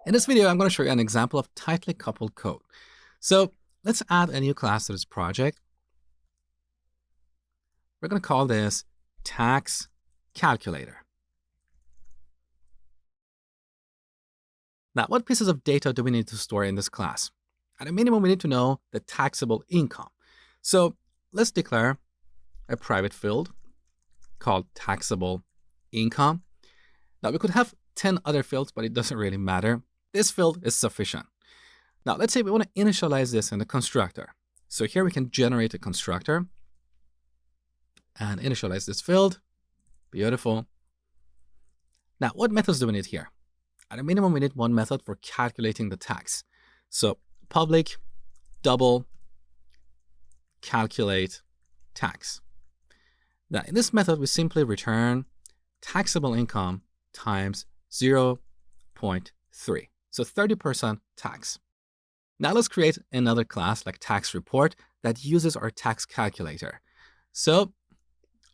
In this video, I'm going to show you an example of tightly coupled code. So let's add a new class to this project. We're going to call this tax calculator. Now, what pieces of data do we need to store in this class? At a minimum, we need to know the taxable income. So let's declare a private field called taxable income. Now, we could have 10 other fields, but it doesn't really matter. This field is sufficient. Now, let's say we want to initialize this in the constructor. So here we can generate a constructor and initialize this field. Beautiful. Now, what methods do we need here? At a minimum, we need one method for calculating the tax. So public double calculate tax. Now, in this method, we simply return taxable income times 0.3. So 30% tax. Now let's create another class like tax report that uses our tax calculator. So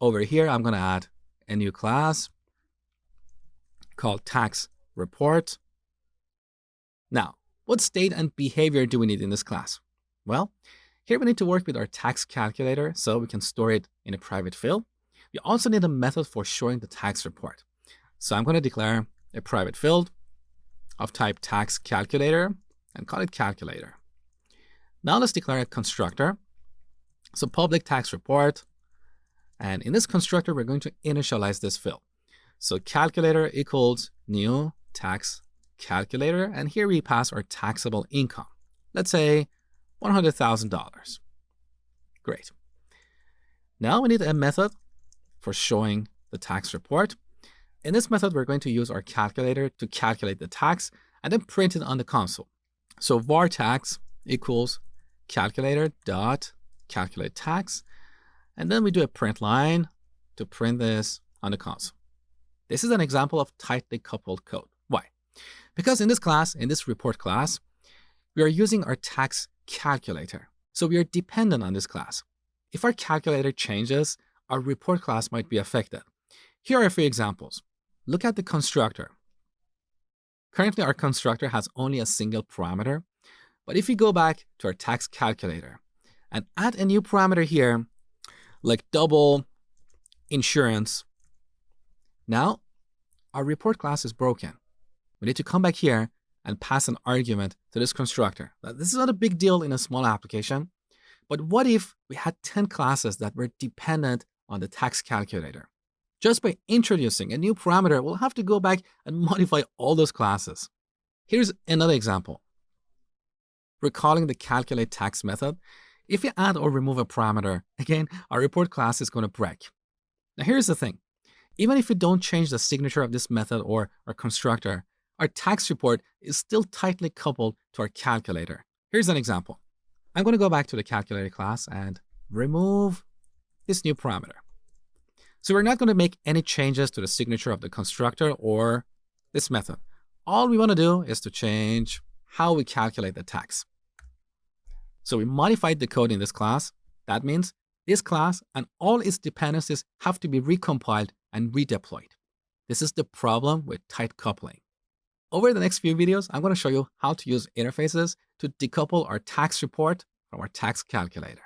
over here, I'm going to add a new class called tax report. Now, what state and behavior do we need in this class? Well, here we need to work with our tax calculator so we can store it in a private field. We also need a method for showing the tax report. So I'm going to declare a private field of type tax calculator and call it calculator. Now let's declare a constructor. So public tax report. And in this constructor, we're going to initialize this field. So calculator equals new tax calculator. And here we pass our taxable income. Let's say $100,000. Great. Now we need a method for showing the tax report. In this method, we're going to use our calculator to calculate the tax and then print it on the console. So var tax equals calculator dot calculate tax. And then we do a print line to print this on the console. This is an example of tightly coupled code. Why? Because in this class, in this report class, we are using our tax calculator. So we are dependent on this class. If our calculator changes, our report class might be affected. Here are a few examples. Look at the constructor. Currently, our constructor has only a single parameter. But if we go back to our tax calculator and add a new parameter here, like double insurance, now our report class is broken. We need to come back here and pass an argument to this constructor. Now, this is not a big deal in a small application, but what if we had 10 classes that were dependent on the tax calculator? Just by introducing a new parameter, we'll have to go back and modify all those classes. Here's another example. We're calling the calculate tax method. If you add or remove a parameter, again, our report class is going to break. Now, here's the thing. Even if we don't change the signature of this method or our constructor, our tax report is still tightly coupled to our calculator. Here's an example. I'm going to go back to the calculator class and remove this new parameter. So we're not going to make any changes to the signature of the constructor or this method. All we want to do is to change how we calculate the tax. So we modified the code in this class. That means this class and all its dependencies have to be recompiled and redeployed. This is the problem with tight coupling. Over the next few videos, I'm going to show you how to use interfaces to decouple our tax report from our tax calculator.